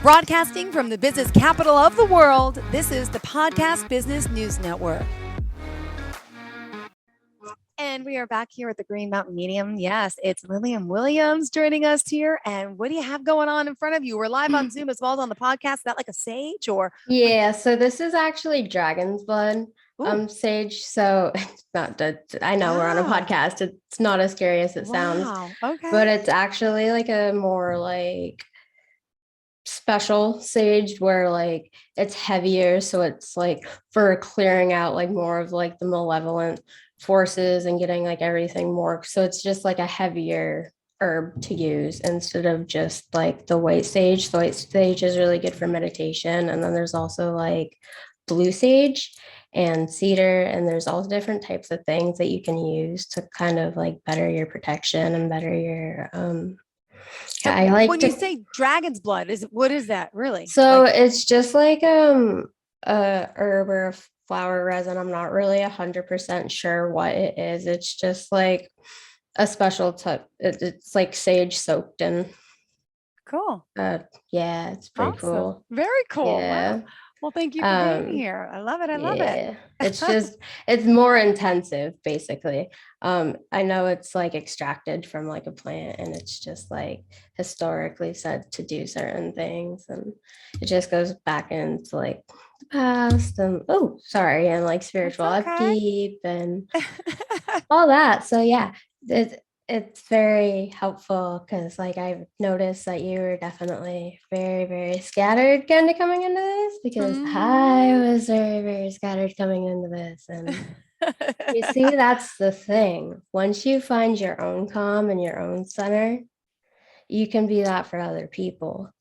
Broadcasting from the business capital of the world, this is the Podcast Business News Network. And we are back here at the Green Mountain Medium. Yes, it's Lillian Williams joining us here. And what do you have going on in front of you? We're live on Zoom as well as on the podcast. Is that like a sage or? Yeah, so this is actually dragon's blood sage. So it's not that I know we're on a podcast. It's not as scary as it sounds. Okay. But it's actually like a more like special sage where like it's heavier. So it's like for clearing out like more of like the malevolent forces and getting like everything more. So it's just like a heavier herb to use instead of just like the white sage. The white sage is really good for meditation. And then there's also like blue sage and cedar, and there's all different types of things that you can use to kind of like better your protection and better your So I like when you say dragon's blood, what is that really? So it's just like a herb or a flower resin. I'm not really 100% sure what it is. It's just like a special type. It's like sage soaked in. Cool. Yeah, it's pretty cool. Very cool. Yeah. Wow. Well, thank you for being here. I love it. I love it. It's more intensive, basically. I know it's like extracted from like a plant and it's just like historically said to do certain things. And it just goes back into like the past and and like spiritual upkeep and all that. So yeah, it's very helpful because like I've noticed that you were definitely very, very scattered kind of coming into this because I was very, very scattered coming into this. And you see, that's the thing. Once you find your own calm and your own center, you can be that for other people.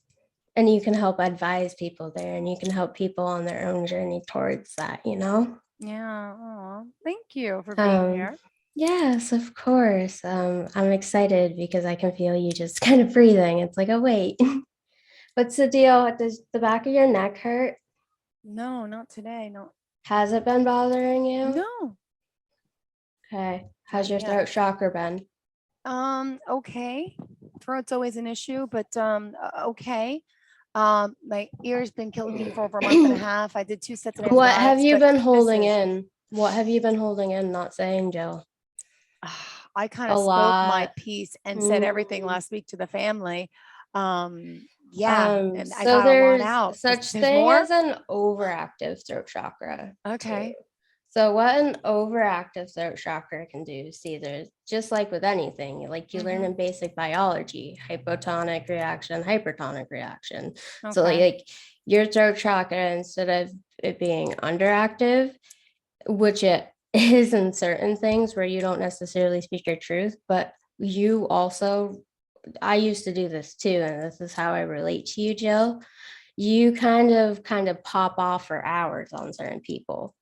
And you can help advise people there and you can help people on their own journey towards that, you know? Yeah. Oh, thank you for being here. Yes, of course. I'm excited because I can feel you just kind of breathing. It's like, oh, wait, what's the deal? Does the back of your neck hurt? No, not today. No. Has it been bothering you? No. Okay. How's your throat chakra been? Okay. Throat's always an issue, but okay. My ear's been killing me for over a month and a half. I did 2 sets of antibiotics. What have you been holding in? What have you been holding in? Not saying, Jill. I kind of spoke my piece and said everything last week to the family. And I got a lot out. Such thing as an overactive throat chakra. Okay. So what an overactive throat chakra can do, see, there's just like with anything, like you learn in basic biology, hypotonic reaction, hypertonic reaction. Okay. So like your throat chakra, instead of it being underactive, which it is in certain things where you don't necessarily speak your truth, but you also, I used to do this too, and this is how I relate to you, Jill. You kind of pop off for hours on certain people.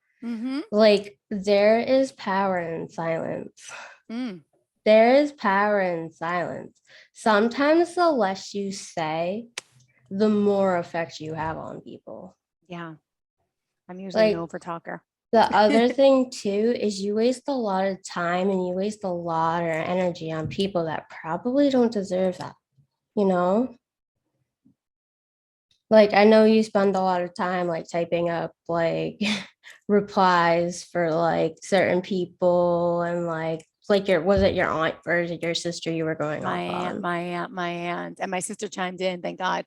Like there is power in silence. There is power in silence. Sometimes the less you say, the more effect you have on people. Yeah. I'm usually an overtalker. The other thing too is you waste a lot of time and you waste a lot of energy on people that probably don't deserve that, you know? Like I know you spend a lot of time like typing up like replies for like certain people and like was it your aunt or is it your sister you were going my on? My aunt. And my sister chimed in, thank God.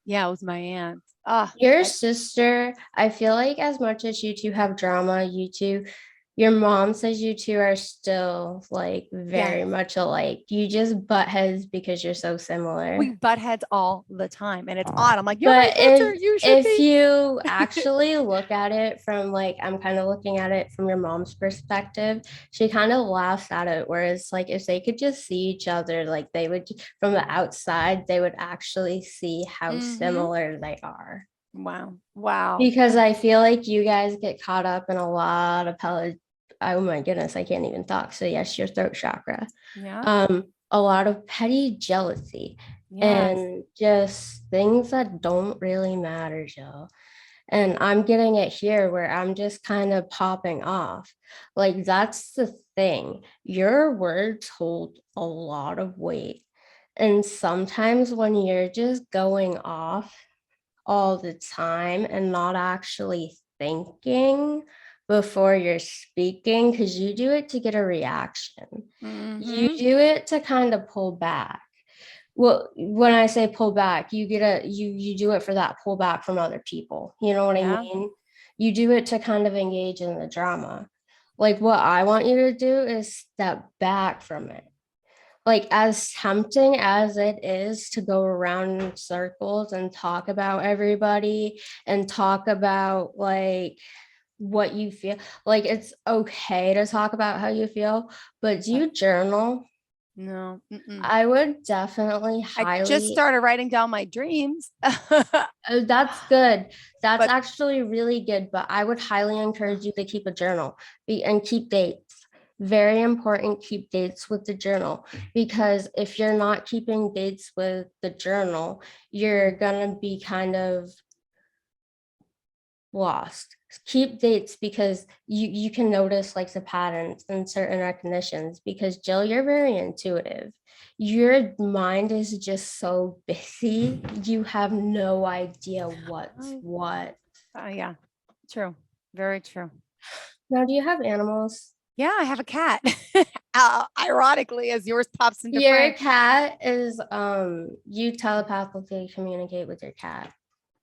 Yeah, it was my aunt. Your sister, I feel like as much as you two have drama, your mom says you two are still like very much alike. You just butt heads because you're so similar. We butt heads all the time. And it's odd. I'm like, you're my sister. If you actually look at it from like, I'm kind of looking at it from your mom's perspective, she kind of laughs at it. Whereas like, if they could just see each other, like they would, from the outside, they would actually see how similar they are. Wow. Because I feel like you guys get caught up in a lot of oh my goodness, I can't even talk. So yes, your throat chakra. Yeah. A lot of petty jealousy and just things that don't really matter, Jill. And I'm getting it here where I'm just kind of popping off. Like that's the thing. Your words hold a lot of weight. And sometimes when you're just going off, all the time and not actually thinking before you're speaking, because you do it to get a reaction. You Mm-hmm. do it to kind of pull back. Well, when I say pull back, you do it for that pull back from other people. You know what I Yeah. mean? You do it to kind of engage in the drama. Like what I want you to do is step back from it. Like as tempting as it is to go around in circles and talk about everybody and talk about like what you feel, like it's okay to talk about how you feel, but do But you journal? no. Mm-mm. I would definitely I just highly, started writing down my dreams. that's good. That's But actually really good, but I would highly encourage you to keep a journal and keep dates. Very important, keep dates with the journal, because if you're not keeping dates with the journal, you're gonna be kind of lost. Keep dates because you can notice like the patterns and certain recognitions, because Jill, you're very intuitive. Your mind is just so busy. You have no idea what's oh, what. yeah, true. Very true. Now, do you have animals? Yeah, I have a cat. Ironically, as yours pops into Your frame. cat is you telepathically communicate with your cat.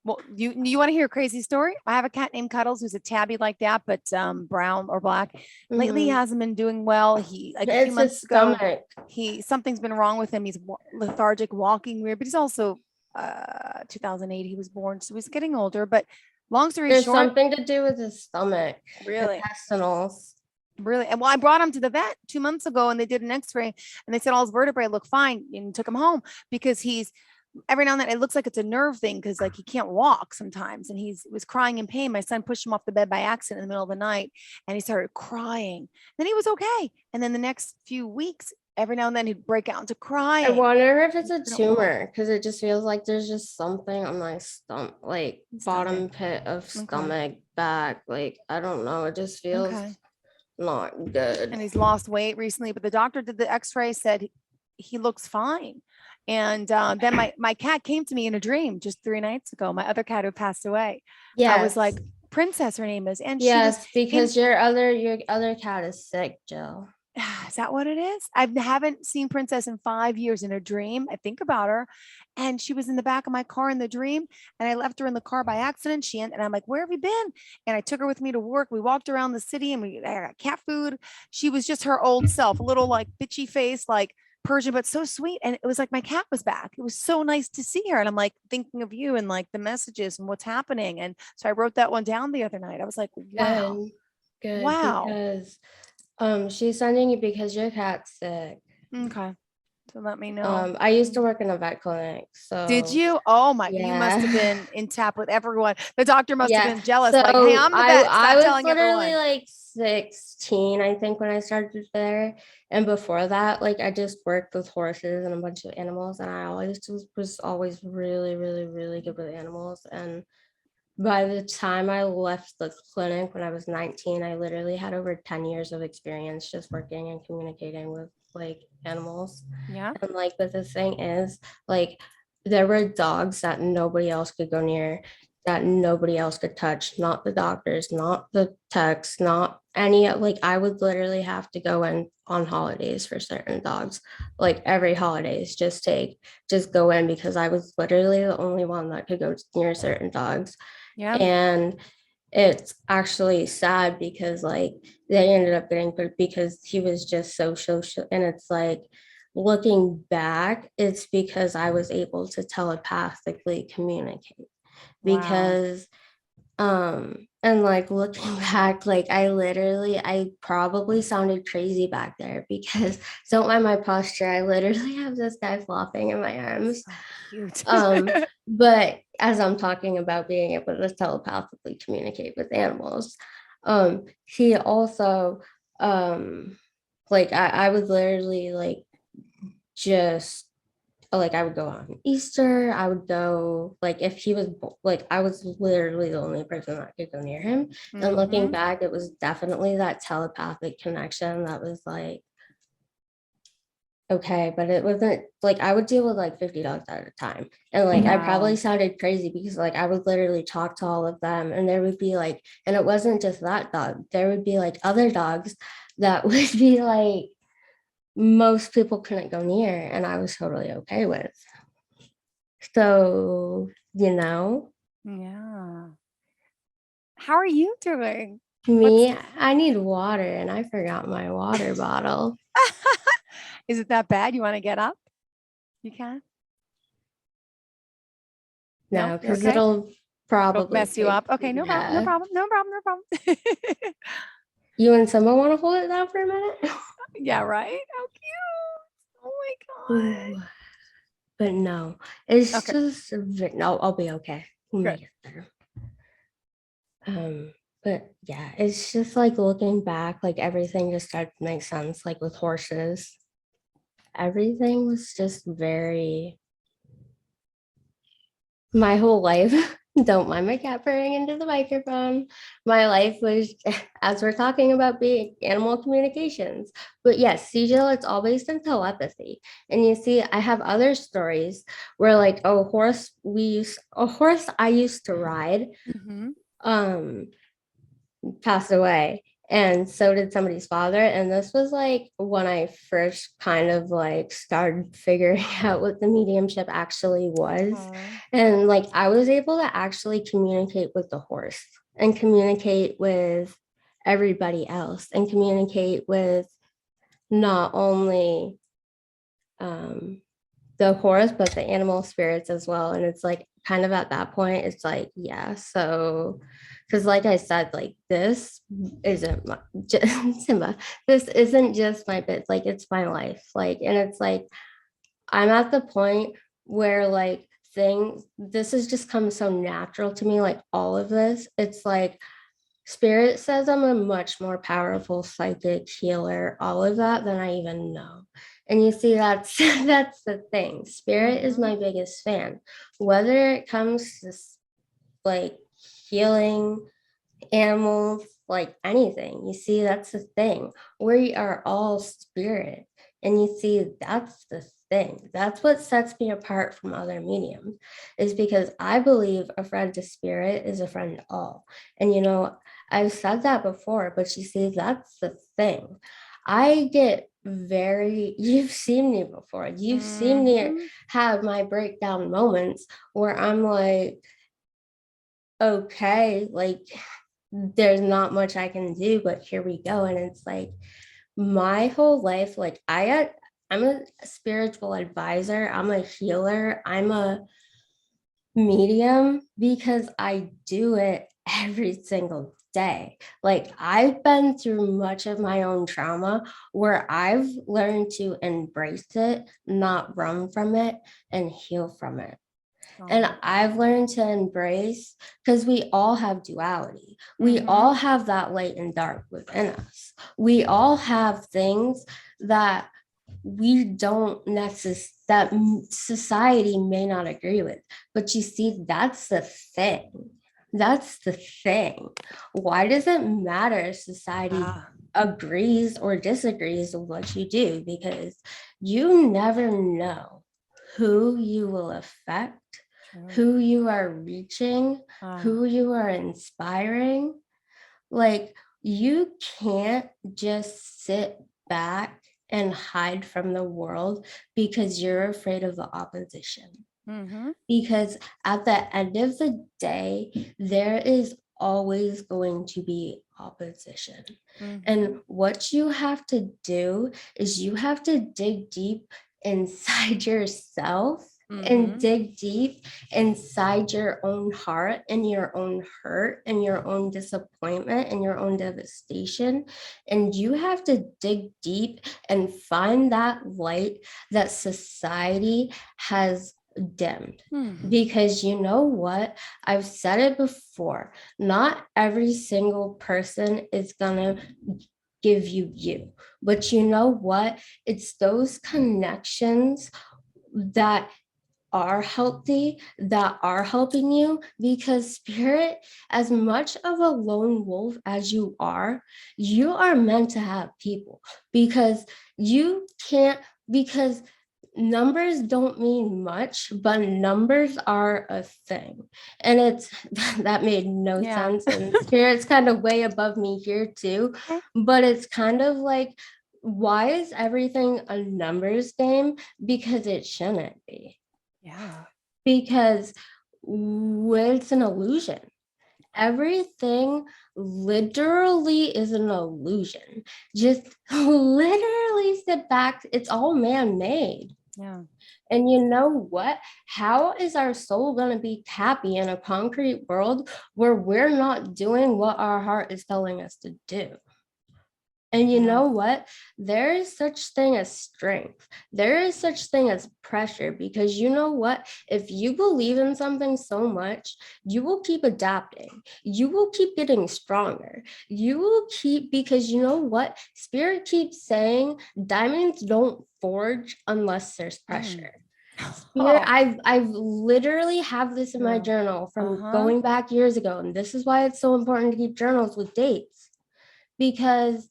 Well, you want to hear a crazy story? I have a cat named Cuddles who's a tabby like that, but brown or black. Lately, he Mhm. hasn't been doing well. He like a few It's his months ago, stomach. he something's been wrong with him. He's lethargic, walking weird, but he's also 2008 he was born, so he's getting older. But long story There's short, something to do with his stomach, really, intestinals. really, and well, I brought him to the vet 2 months ago, and they did an X-ray, and they said all his vertebrae look fine, and took him home because he's every now and then it looks like it's a nerve thing because like he can't walk sometimes and he was crying in pain. My son pushed him off the bed by accident in the middle of the night and he started crying. Then he was okay. And then the next few weeks, every now and then he'd break out into I crying. wonder if it's He a couldn't walk. tumor, because it just feels like there's just something on my stomach, like Stomach. bottom pit of Okay. stomach, back. Like, I don't know. It just feels Okay. not good. And he's lost weight recently, but the doctor did the x-ray, said he looks fine. And then my cat came to me in a dream just 3 nights ago, my other cat who passed away. I was Yes. like, Princess, her name is, and she was Yes, in. because your other cat is sick, Jill. Is that what it is? I haven't seen Princess in 5 years in a dream. I think about her. And she was in the back of my car in the dream. And I left her in the car by accident. And I'm like, where have you been? And I took her with me to work. We walked around the city and I got cat food. She was just her old self, a little like bitchy face, like Persian, but so sweet. And it was like my cat was back. It was so nice to see her. And I'm like thinking of you and like the messages and what's happening. And so I wrote that one down the other night. I was like, wow, Good. Good, wow. because she's sending you because your cat's sick. Okay. So let me know. I used to work in a vet clinic, Did so you? Oh my, you must have yeah. been in tap with everyone. The doctor must have Yeah. been jealous, like, hey, So I'm the I vet. I Stop was telling literally everyone. like 16, I think, when I started there. And before that, like I just worked with horses and a bunch of animals. And I always was always really, really, really good with animals. And by the time I left the clinic when I was 19, I literally had over 10 years of experience just working and communicating with like animals. Yeah. And like, but the thing is, like, there were dogs that nobody else could go near, that nobody else could touch, not the doctors, not the techs, not any, like, I would literally have to go in on holidays for certain dogs, like every holidays, just go in because I was literally the only one that could go near certain dogs. Yeah. And it's actually sad because like they ended up getting put because he was just so social. And it's like looking back, it's because I was able to telepathically communicate. Wow. Because and like looking back, like I probably sounded crazy back there because don't mind my posture. I literally have this guy flopping in my arms. So cute. Um, but as I'm talking about being able to telepathically communicate with animals, he also, like I would literally like just like I would go on Easter, I would go like if he was like I was literally the only person that could go near him. And looking Hmm. back, it was definitely that telepathic connection that was like okay, but it wasn't like I would deal with like 50 dogs at a time. And like I probably Wow. sounded crazy because like I would literally talk to all of them and there would be like, and it wasn't just that dog, there would be like other dogs that would be like most people couldn't go near and I was totally okay with. So, Yeah. How are you doing? What's me, I need water and I forgot my water bottle. is it that bad? You want to get up? You can? No, No, you're because okay. it'll It'll probably mess you take, up. Okay, no problem. No yeah. problem. No problem. No problem. You and someone want to hold it down for a minute? Yeah, right? How cute. Oh my Ooh, God. but no, it's Okay, just, no, I'll be okay. We good. may get there. But yeah, it's just like looking back, like everything just started to make sense. Like with horses, everything was just very, my whole life. Don't mind my cat purring into the microphone. My life was, as we're talking about being animal communications. But yes, Cecil, it's all based in telepathy. And you see, I have other stories where like a horse I used to ride, Hmm. um, passed away. And so did somebody's father. And this was like when I first kind of like started figuring out what the mediumship actually was. Oh. And like I was able to actually communicate with the horse and communicate with everybody else and communicate with not only um, the horse, but the animal spirits as well. And it's like kind of at that point, it's like, yeah. So, because like I said, like this isn't my, just, Simba, this isn't just my bit, like it's my life. Like, and it's like, I'm at the point where like this has just come so natural to me, like all of this. It's like, Spirit says I'm a much more powerful psychic healer, all of that than I even know. And you see, that's that's the thing. Spirit is Hmm. my biggest fan. Whether it comes to like healing animals, like anything. You see, that's the thing. We are all spirit. And you see, that's the thing. That's what sets me apart from other mediums, is because I believe a friend to spirit is a friend to all. And I've said that before, but you see, that's the thing. I get you've seen me before. You've seen me Hmm. have my breakdown moments where I'm like, okay, like there's not much I can do, but here we go. And it's like my whole life, like I'm a spiritual advisor, I'm a healer, I'm a medium because I do it every single day. Like I've been through much of my own trauma where I've learned to embrace it, not run from it, and heal from it. And Oh. I've learned to embrace, because we all have duality. We Hmm. all have that light and dark within us. We all have things that we don't that society may not agree with. But you see, that's the thing. That's the thing. Why does it matter if society Ah, agrees or disagrees with what you do? Because you never know who you will affect, true. who you are reaching, Ah. who you are inspiring. Like, you can't just sit back and hide from the world because you're afraid of the opposition. Hmm. Because at the end of the day, there is always going to be opposition. Hmm. And what you have to do is you have to dig deep inside yourself and Hmm. dig deep inside your own heart and your own hurt and your own disappointment and your own devastation. And you have to dig deep and find that light that society has dimmed. Hmm. Because you know what? I've said it before. Not every single person is going to give you. But you know what? It's those connections that are healthy, that are helping you, because spirit, as much of a lone wolf as you are meant to have people, because you can't because numbers don't mean much, but numbers are a thing. And it's that made no Yeah. sense. And spirit's kind of way above me here too. Okay. But it's kind of like, why is everything a numbers game? Because it shouldn't be. Yeah. Because it's an illusion. Everything literally is an illusion. Just literally sit back. It's all man-made. Yeah. And you know what? How is our soul going to be happy in a concrete world where we're not doing what our heart is telling us to do? And you Yeah. know what? There is such thing as strength. There is such thing as pressure, because you know what? If you believe in something so much, you will keep adapting. You will keep getting stronger. You will keep, because you know what? Spirit keeps saying diamonds don't forge unless there's pressure. Spirit, Oh, I've literally have this in my yeah. journal from Uh-huh. going back years ago. And this is why it's so important to keep journals with dates. Because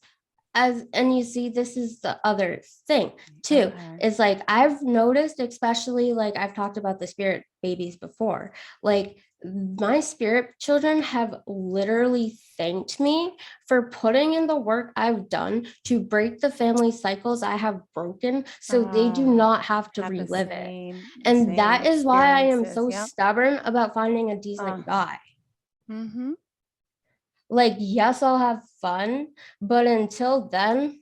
and you see, this is the other thing too, Okay. is like I've noticed, especially like I've talked about the spirit babies before, like my spirit children have literally thanked me for putting in the work I've done to break the family cycles I have broken, so they do not have to Had relive it. the And same that is why I am experiences. so Yep. stubborn about finding a Uh, decent guy. mm-hmm. Like, yes, I'll have fun, but until then,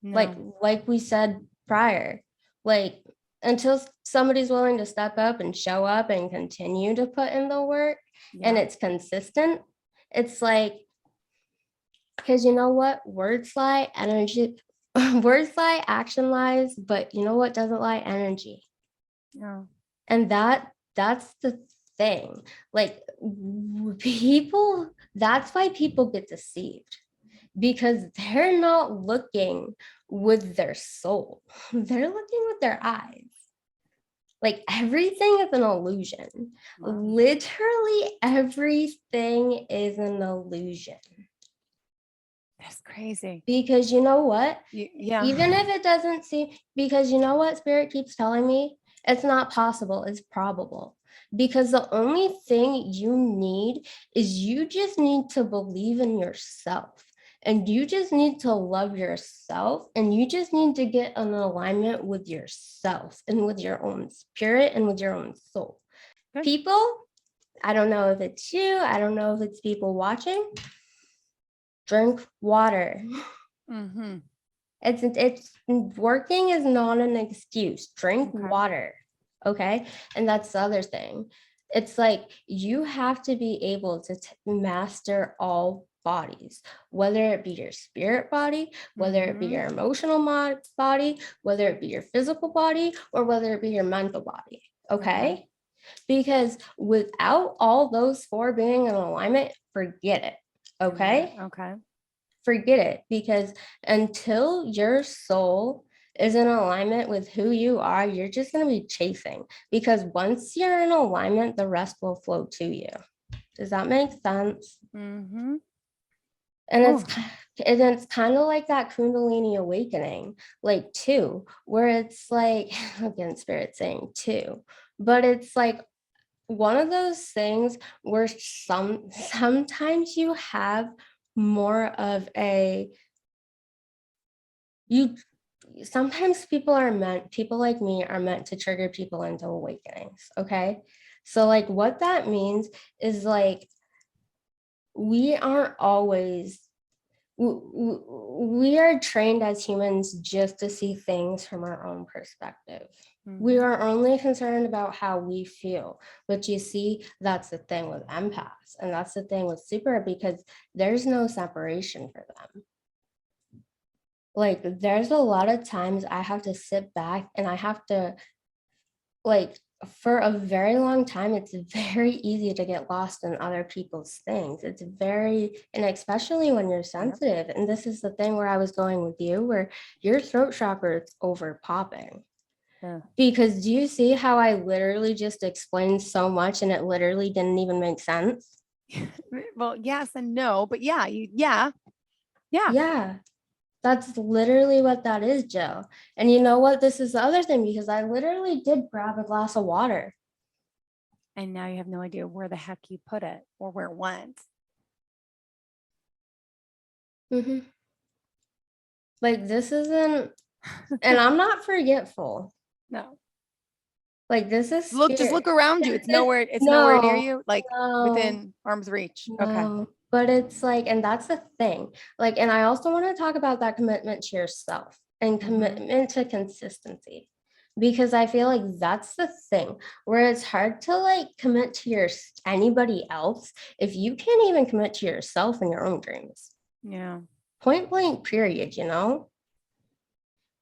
like No. like we said prior, like until somebody's willing to step up and show up and continue to put in the work and Yeah. it's consistent, it's like, because you know what, words lie, energy words lie, action lies, but you know what doesn't lie? Energy. Yeah. And that's the thing, like people, that's why people get deceived, because they're not looking with their soul. They're looking with their eyes. Like everything is an illusion. Wow. Literally everything is an illusion. That's crazy. Because you know what? Yeah. Even if it doesn't seem, because you know what spirit keeps telling me? It's not possible, it's probable. Because the only thing you need is you just need to believe in yourself. And you just need to love yourself. And you just need to get in alignment with yourself and with your own spirit and with your own soul. Good. People, I don't know if it's you, I don't know if it's people watching, drink water. Mm-hmm. It's working is not an excuse. Drink Okay. water. Okay. And that's the other thing. It's like you have to be able to master all bodies, whether it be your spirit body, whether it be Mm-hmm. your emotional body, whether it be your physical body, or whether it be your mental body. Okay. Because without all those four being in alignment, forget it. Okay. Okay. Forget it, because until your soul is in alignment with who you are, you're just going to be chasing, because once you're in alignment, the rest will flow to you. Does that make sense? Mm-hmm. And Oh, it's kind of like that Kundalini awakening, like too, where it's like, again, spirit saying too, but it's like one of those things where sometimes you have more of a, you sometimes people like me are meant to trigger people into awakenings. Okay. So like what that means is like we aren't always we are trained as humans just to see things from our own perspective. We mm-hmm. are only concerned about how we feel. But you see, that's the thing with empaths, and that's the thing with super, because there's no separation for them. Like there's a lot of times I have to sit back and I have to, like, for a very long time, it's very easy to get lost in other people's things. It's very, and especially when you're sensitive. And this is the thing where I was going with you, where your throat chakra is over popping. Yeah. Because do you see how I literally just explained so much and it literally didn't even make sense? Well, yes and no, but yeah, yeah. Yeah. That's literally what that is, Jill. And you know what? This is the other thing, because I literally did grab a glass of water. And now you have no idea where the heck you put it or where it went. Mhm. Like, this isn't, and I'm not forgetful. No. Like, this is Just spirit. look around you. It's nowhere near No, you, like no, within arm's reach. Okay. no. But it's like, and that's the thing. Like, and I also want to talk about that commitment to yourself and Mhm. commitment to consistency. Because I feel like that's the thing where it's hard to like commit to anybody else if you can't even commit to yourself and your own dreams. Yeah. Point blank, period, you know?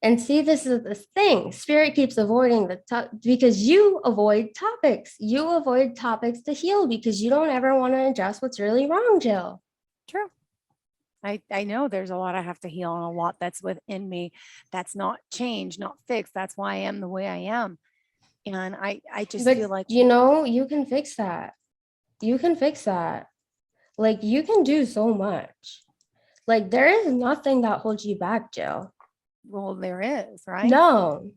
And see, this is the thing. Spirit keeps avoiding because you avoid topics. You avoid topics to heal because you don't ever want to address what's really wrong, Jill. True. I know there's a lot I have to heal and a lot that's within me that's not changed, not fixed. That's why I am the way I am. And I just feel But like, you know, you can fix that. You can fix that. Like, you can do so much. Like, there is nothing that holds you back, Jill. well, there is, right? No,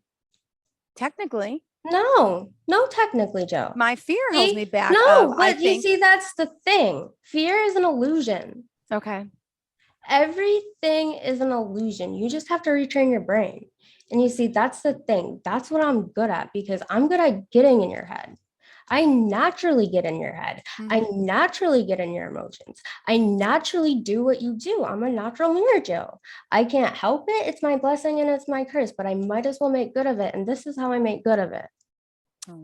Technically, no, technically, Jill. my fear holds me See, back of, no, I but you think, see, that's the thing. Fear is an illusion. okay, Everything is an illusion. You just have to retrain your brain. And you see, that's the thing. That's what I'm good at, because I'm good at getting in your head. I naturally get in your head. I Mhm. naturally get in your emotions. I naturally do what you do. I'm a natural mirror, Jill. I can't help it. It's my blessing and it's my curse, but I might as well make good of it. And this is how I make good of it. Oh,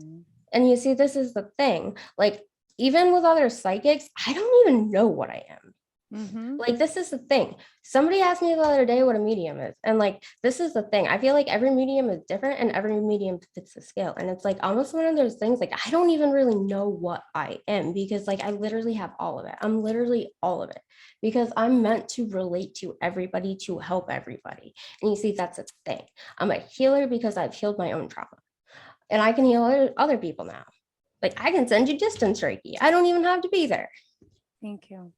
And you see, this is the thing. Like, even with other psychics, I don't even know what I am. mhm. Like, this is the thing. Somebody asked me the other day what a medium is. And like, this is the thing. I feel like every medium is different and every medium fits the scale. And it's like almost one of those things, like, I don't even really know what I am, because like I literally have all of it. I'm literally all of it, because I'm meant to relate to everybody, to help everybody. And you see, that's the thing. I'm a healer because I've healed my own trauma. And I can heal other people now. Like, I can send you distance Reiki. I don't even have to be there. Thank you.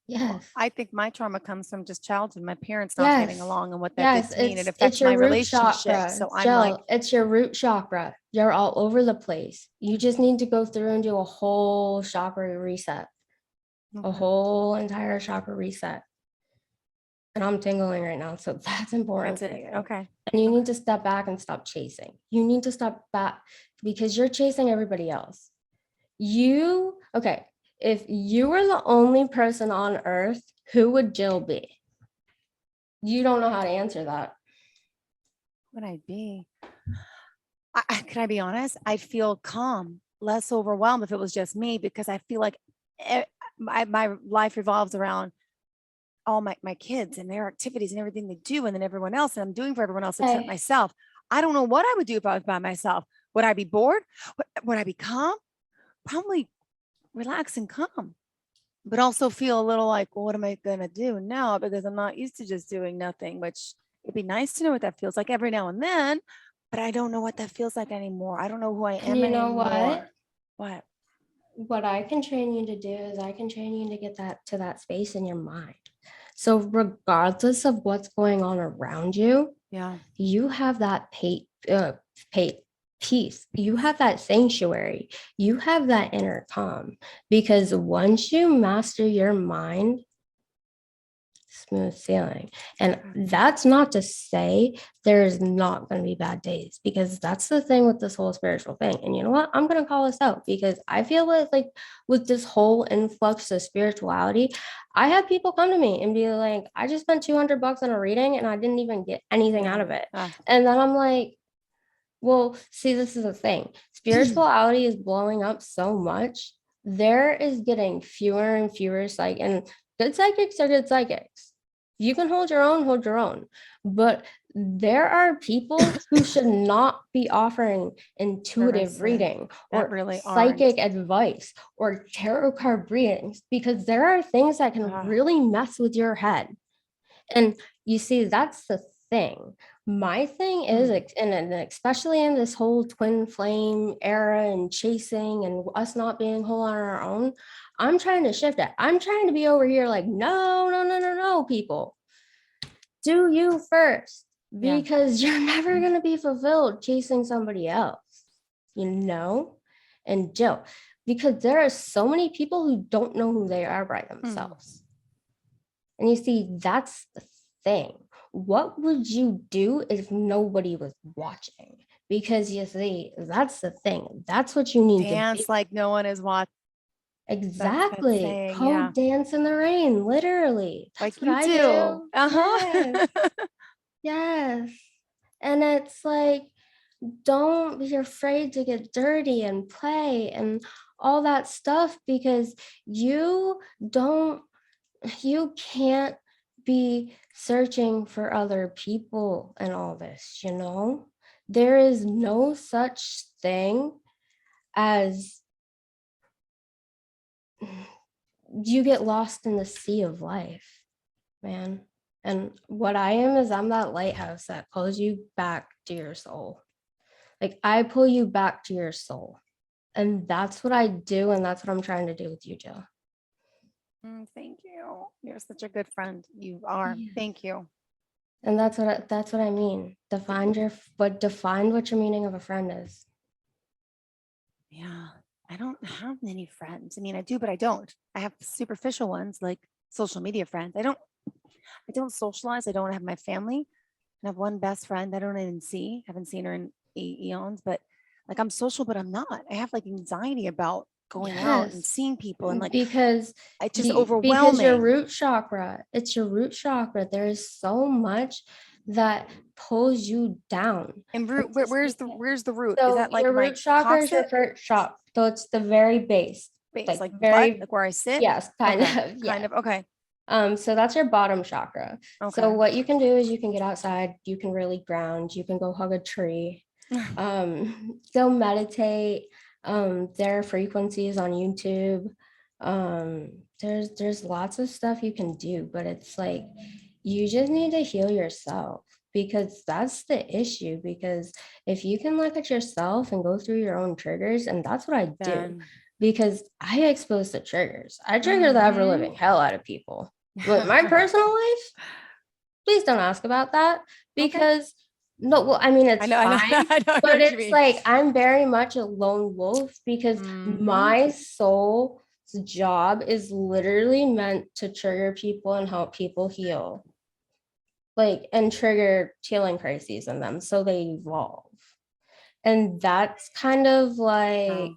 Yes. I think my trauma comes from just childhood, my parents not getting Yes. along and what that did Yes, to me, and it it's affects my your root relationship. chakra, So I'm like, Jill. It's your root chakra. You're all over the place. You just need to go through and do a whole chakra reset, a okay, whole entire chakra reset. And I'm tingling right now, so that's important that's for it. you. Okay. And you Okay. need to step back and stop chasing. You need to stop back, because you're chasing everybody else. Okay, if you were the only person on earth, who would Jill be? You don't know how to answer that. Would I be? Can I be honest? I'd feel calm, less overwhelmed if it was just me, because I feel like my life revolves around all my kids and their activities and everything they do, and then everyone else, and I'm doing for everyone else except Okay. myself. I don't know what I would do if I was by myself. Would I be bored? Would I be calm? Probably relax and calm, but also feel a little like, well, what am I going to do now? Because I'm not used to just doing nothing, which it'd be nice to know what that feels like every now and then, but I don't know what that feels like anymore. I don't know who I And am you know what? anymore. What? What I can train you to do is I can train you to get that to that space in your mind. So regardless of what's going on around you, Yeah. you have that peace. You have that sanctuary. You have that inner calm, because once you master your mind, smooth sailing. And that's not to say there's not going to be bad days, because that's the thing with this whole spiritual thing. And you know what? I'm going to call this out, because I feel like with this whole influx of spirituality, I have people come to me and be like, I just spent $200 on a reading and I didn't even get anything out of it. And then I'm like, well, see, this is the thing. Spirituality is blowing up so much. There is getting fewer and fewer and good psychics are good psychics. You can hold your own, hold your own. But there are people who should not be offering intuitive reading That or really aren't. psychic advice or tarot card readings, because there are things that can really mess with your head. And you see, that's the thing. My thing is, and especially in this whole twin flame era and chasing and us not being whole on our own, I'm trying to shift it. I'm trying to be over here like, no, no, no, no, no, people. do you first, Yeah. because you're never going to be fulfilled chasing somebody else, and Jill, because there are so many people who don't know who they are by themselves. And you see, that's the thing. What would you do if nobody was watching? Because you see, that's the thing. That's what you need to do. Dance like no one is watching. That's that Exactly. saying. Go Yeah. dance in the rain, literally. That's Like what you I do. do. Yes. Uh-huh. Yes. And it's like, don't be afraid to get dirty and play and all that stuff, because you don't, you can't be searching for other people and all this, There is no such thing as you get lost in the sea of life, man. And what I am is I'm that lighthouse that pulls you back to your soul. Like, I pull you back to your soul. And that's what I do. And that's what I'm trying to do with you, Jill. Thank you. You're such a good friend. You are. Yeah. Thank you. And that's what I mean. Define what your meaning of a friend is. Yeah. I don't have many friends. I mean, I do, but I don't. I have superficial ones like social media friends. I don't socialize. I don't have my family. I have one best friend I don't even see. Haven't seen her in eons, but like I'm social, but I'm not. I have like anxiety about going out and Yes. seeing people and like Because it's just because your overwhelming. root chakra, it's your root chakra. There is so much that pulls you down. And root, Just where's the root? Is So that like your my root chakra is your coccyx first chakra. So it's the very base, base, like like butt, very, like where I sit? yes, kind Okay, of, kind yes. of. Okay, So that's your bottom chakra. So okay. what you can do is you can get outside, you can really ground, you can go hug a tree, go meditate. There are frequencies on YouTube. There's lots of stuff you can do, but it's like you just need to heal yourself, because that's the issue. Because if you can look at yourself and go through your own triggers, and that's what I do, Then, because I expose the triggers. I trigger the ever living hell out of people. But my personal life, please don't ask about that, okay. because no, well, I mean, I it's know, I know, fine, I know but what you it's mean. like I'm very much a lone wolf, because my soul's job is literally meant to trigger people and help people heal, like, and trigger healing crises in them so they evolve. And that's kind of like,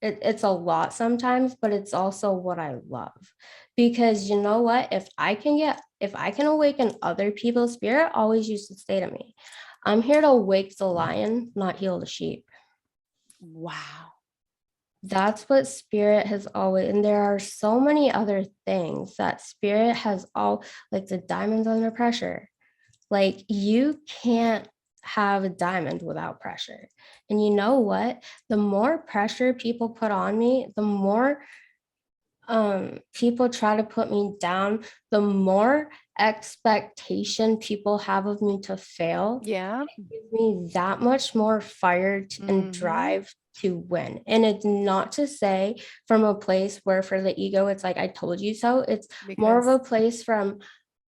it's a lot sometimes, but it's also what I love. Because you know what? If I can awaken other people's spirit, always used to say to me, I'm here to wake the lion, not heal the sheep. Wow. That's what spirit has always, and there are so many other things that spirit has all, like the diamonds under pressure. Like, you can't have a diamond without pressure. And you know what? The more pressure people put on me, the more people try to put me down, the more expectation people have of me to fail. Yeah. It gives me that much more fire and drive to win. And it's not to say from a place where for the ego, it's like, I told you so. It's more of a place from,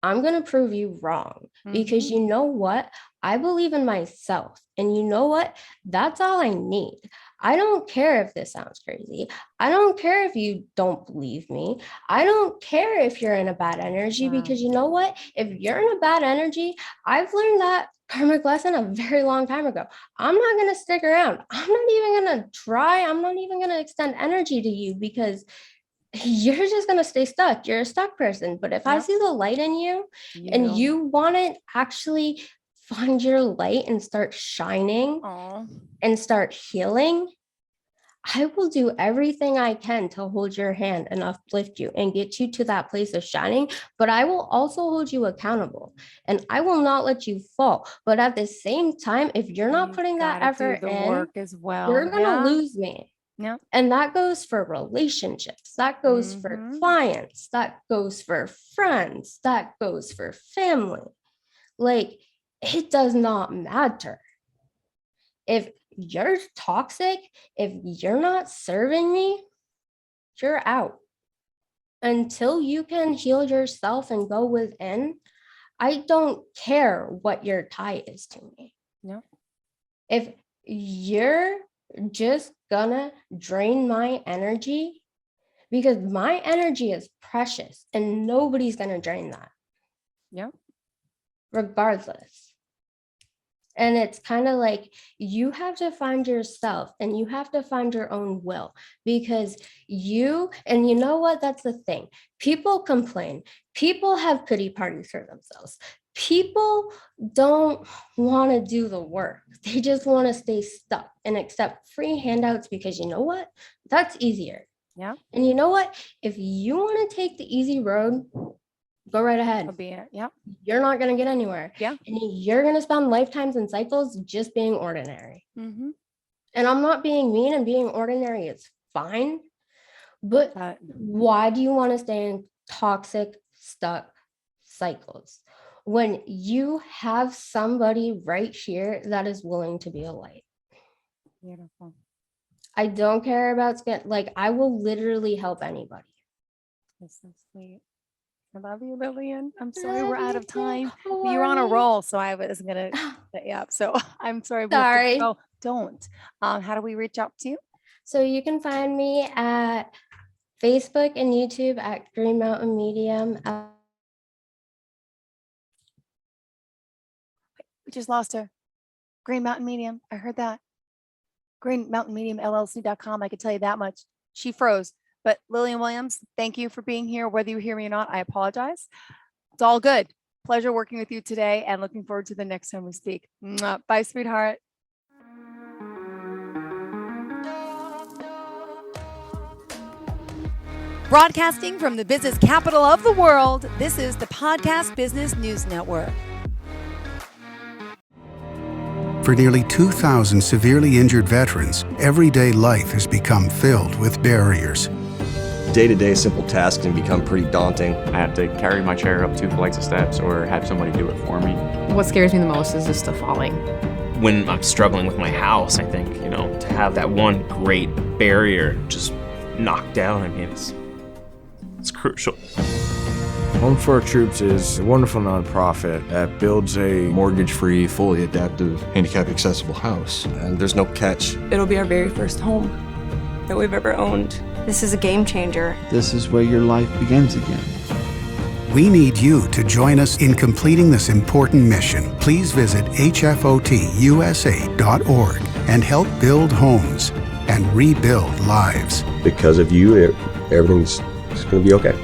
I'm going to prove you wrong, because you know what? I believe in myself. And you know what? That's all I need. I don't care if this sounds crazy. I don't care if you don't believe me. I don't care if you're in a bad energy, Wow. because you know what? If you're in a bad energy, I've learned that karmic lesson a very long time ago. I'm not going to stick around. I'm not even going to try. I'm not even going to extend energy to you, because you're just going to stay stuck. You're a stuck person. But if I Yep. see the light in you and You. you want to actually find your light and start shining Oh. and start healing, I will do everything I can to hold your hand and uplift you and get you to that place of shining. But I will also hold you accountable, and I will not let you fall. But at the same time, if you're not You putting that gotta do effort the in, work as well. you're going to Yeah. lose me. Yeah. And that goes for relationships, that goes for clients, that goes for friends, that goes for family. Like, it does not matter. If you're toxic, if you're not serving me, you're out. Until you can heal yourself and go within, I don't care what your tie is to me. No. If you're just gonna drain my energy, because my energy is precious and nobody's gonna drain that. Yeah. Regardless. And it's kind of like you have to find yourself and you have to find your own will, because and you know what? That's the thing. People complain. People have pity parties for themselves. People don't want to do the work. They just want to stay stuck and accept free handouts because you know what? That's easier. Yeah. And you know what? If you want to take the easy road, go right ahead. That'll be it. Yeah. You're not going to get anywhere. Yeah. And you're going to spend lifetimes and cycles just being ordinary. Mm-hmm. And I'm not being mean, and being ordinary is fine. But why do you want to stay in toxic, stuck cycles when you have somebody right here that is willing to be a light? Beautiful. I don't care about skin. Like, I will literally help anybody. That's so sweet. I love you, Lillian. I'm sorry we're out of time. Don't You're on a worry. roll, so I wasn't gonna set you up. So I'm sorry. We have to Sorry. go. Don't. How do we reach out to you? So you can find me at Facebook and YouTube at Green Mountain Medium. We just lost her. Green Mountain Medium. I heard that. Green Mountain Medium LLC.com. I could tell you that much. She froze. But Lillian Williams, thank you for being here. Whether you hear me or not, I apologize. It's all good. Pleasure working with you today and looking forward to the next time we speak. Mwah. Bye, sweetheart. Broadcasting from the business capital of the world, this is the Podcast Business News Network. For nearly 2,000 severely injured veterans, everyday life has become filled with barriers. Day-to-day simple tasks can become pretty daunting. I have to carry my chair up 2 flights of steps or have somebody do it for me. What scares me the most is just the falling. When I'm struggling with my house, I think, to have that one great barrier just knocked down, I mean, it's crucial. Home for Our Troops is a wonderful nonprofit that builds a Mortgage-free, fully adaptive, handicap-accessible house. And there's no catch. It'll be our very first home that we've ever owned. This is a game changer. This is where your life begins again. We need you to join us in completing this important mission. Please visit hfotusa.org and help build homes and rebuild lives. Because of you, everything's going to be okay.